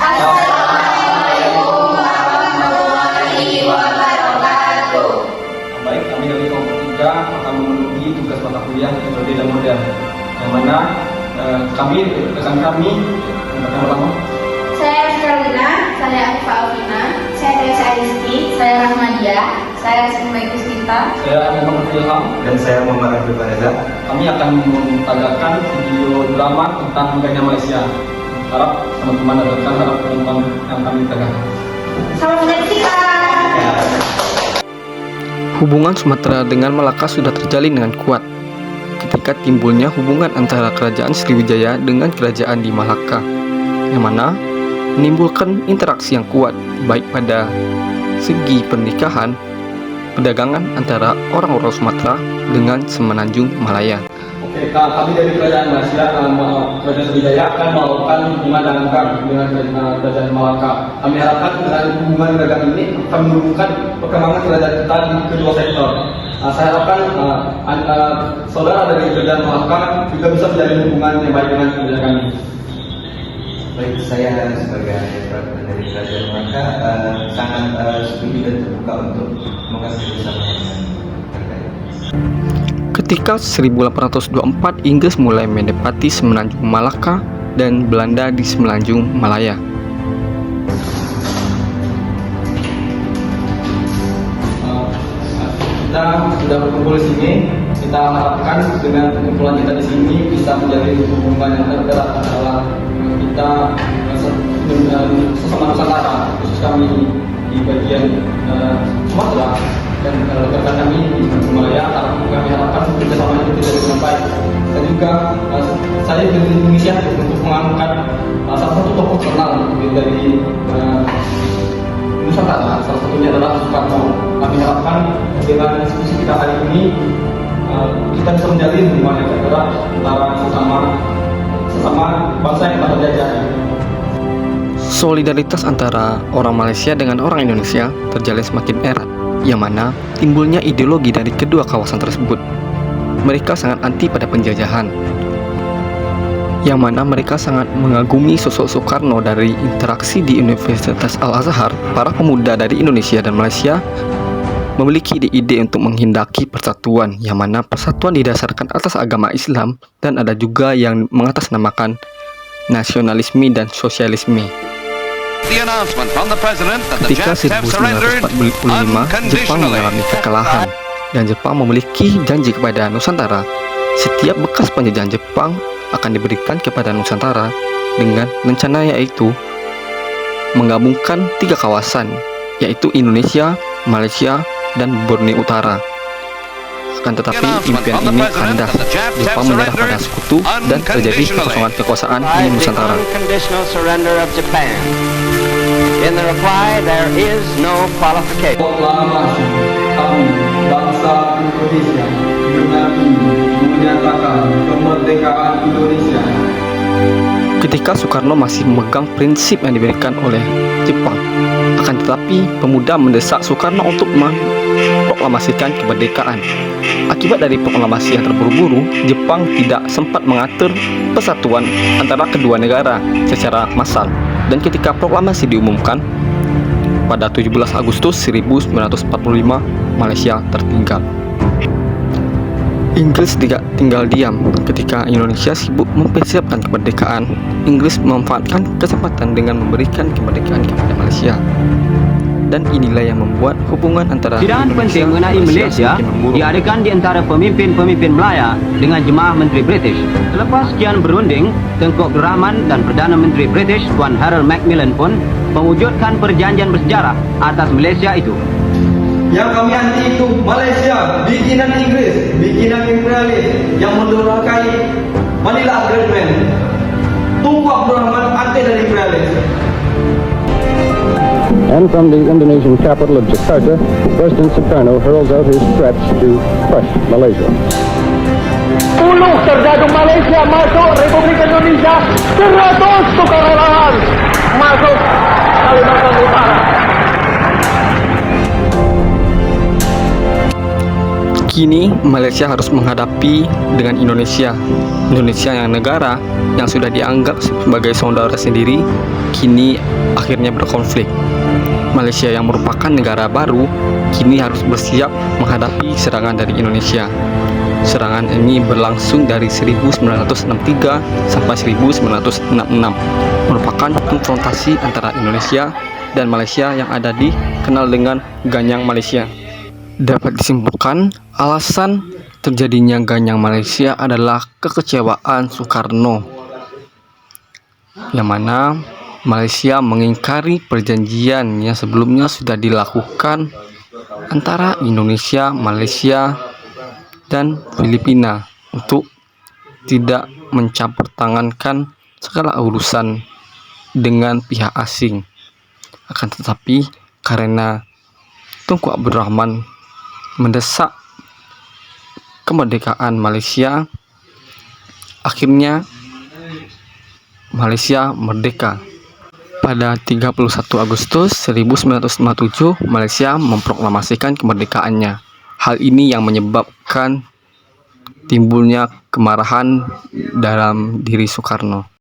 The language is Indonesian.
Assalamualaikum warahmatullahi wabarakatuh. Baik, kami dari kelompok 3 akan memenuhi tugas mata kuliah metode dan model, yang mana rekan kami yang pertama. Saya Karolina, saya Anifa Alvina, saya Teresa Rizky, saya Rahmadia, saya Rizky Gustinta, Saya Muhammad Ilham. Dan saya Muhammad Abdul Reza. Kami akan memperagakan video drama tentang negara Malaysia. Harap teman-teman dan harap penonton yang kami tagakan. selamat menyaksikan. Hubungan Sumatera dengan Malaka sudah terjalin dengan kuat ketika timbulnya hubungan antara kerajaan Sriwijaya dengan kerajaan di Malaka, yang mana menimbulkan interaksi yang kuat baik pada segi pernikahan, perdagangan antara orang-orang Sumatera dengan Semenanjung Malaya. Oke, kami dari kerajaan Malaysia, kerajaan Sriwijaya akan melakukan hubungan dagang dengan kerajaan Malaka. Kami harapkan dengan hubungan dagang ini akan menumbuhkan perkembangan kerajaan kita di kedua sektor. Saya harapkan saudara dari kerajaan Malaka juga bisa menjalin hubungan yang baik dengan kerajaan kami. Baik, saya sebagai perwakilan dari Kerajaan Malaka sangat setuju dan terbuka untuk mengasih bersama dengan terkait. Ketika 1824 Inggris mulai menempati Semenanjung Malaka dan Belanda di Semenanjung Malaya. Kita sudah berkumpul di sini. Kita harapkan dengan perkumpulan kita di sini bisa menjalin hubungan yang erat antara kita sesama Nusantara, khusus kami di bagian Sumatera dan rekan kami di Malaya. Kami harapkan kerjasama itu tidak dengan baik. Dan juga saya berinisiatif untuk mengangkat salah satu tokoh terkenal dari Nusantara, salah satunya adalah Soekarno. Kami harapkan dengan diskusi kita hari ini kita bisa menjalin hubungan yang erat antara sesama bangsa yang telah terjajah. Solidaritas antara orang Malaysia dengan orang Indonesia terjalin semakin erat, yang mana timbulnya ideologi dari kedua kawasan tersebut. Mereka sangat anti pada penjajahan, yang mana mereka sangat mengagumi sosok Soekarno. Dari interaksi di Universitas Al-Azhar, para pemuda dari Indonesia dan Malaysia memiliki ide untuk menghendaki persatuan, yang mana persatuan didasarkan atas agama Islam, dan ada juga yang mengatasnamakan nasionalisme dan sosialisme. Ketika 1945 Jepang mengalami kekalahan dan Jepang memiliki janji kepada Nusantara, setiap bekas penjajahan Jepang akan diberikan kepada Nusantara dengan rencana yaitu menggabungkan 3 kawasan, yaitu Indonesia, Malaysia, dan Borneo Utara. Akan tetapi impian ini kandas. Jepang menyerah pada sekutu dan terjadi kekosongan kekuasaan di Nusantara. In the reply, there is no qualification. Proklamasi kami bangsa Indonesia dengan ini menyatakan kemerdekaan Indonesia. Ketika Soekarno masih memegang prinsip yang diberikan oleh Jepang, akan tetapi pemuda mendesak Soekarno untuk memproklamasikan kemerdekaan. Akibat dari proklamasi yang terburu-buru, Jepang tidak sempat mengatur persatuan antara kedua negara secara massal. Dan ketika proklamasi diumumkan pada 17 Agustus 1945, Malaysia tertinggal. Inggris tidak tinggal diam ketika Indonesia sibuk mempersiapkan kemerdekaan. Inggris memanfaatkan kesempatan dengan memberikan kemerdekaan kepada Malaysia. Dan inilah yang membuat hubungan antara Sidang penting mengenai Malaysia semakin memburuk. diadakan di antara pemimpin-pemimpin Melaya dengan jemaah Menteri British. Selepas sekian berunding, Tengku Abdul Rahman dan Perdana Menteri British Tuan Harold Macmillan pun mewujudkan perjanjian bersejarah atas Malaysia itu. Yang kami anti itu Malaysia, bikinan Inggris, bikinan imperialis yang mendurhakai Manila Agreement. Tunggu Abdul Rahman anti dari imperialis. And from the Indonesian capital of Jakarta, President Sukarno hurls out his threats to crush Malaysia. 10 serdadu Malaysia masuk Republik Indonesia, 100 sukarelawan masuk Kalimantan Utara. Kini Malaysia harus menghadapi dengan Indonesia. Indonesia yang negara yang sudah dianggap sebagai saudara sendiri, kini akhirnya berkonflik. Malaysia yang merupakan negara baru, kini harus bersiap menghadapi serangan dari Indonesia. Serangan ini berlangsung dari 1963 sampai 1966, merupakan konfrontasi antara Indonesia dan Malaysia yang ada dikenal dengan Ganyang Malaysia. Dapat disimpulkan, alasan terjadinya Ganyang Malaysia adalah kekecewaan Soekarno, yang mana Malaysia mengingkari perjanjian yang sebelumnya sudah dilakukan antara Indonesia, Malaysia, dan Filipina untuk tidak mencampur tangankan segala urusan dengan pihak asing. Akan tetapi karena Tunku Abdul Rahman mendesak kemerdekaan Malaysia, akhirnya Malaysia merdeka. Pada 31 Agustus 1957, Malaysia memproklamasikan kemerdekaannya. Hal ini yang menyebabkan timbulnya kemarahan dalam diri Soekarno.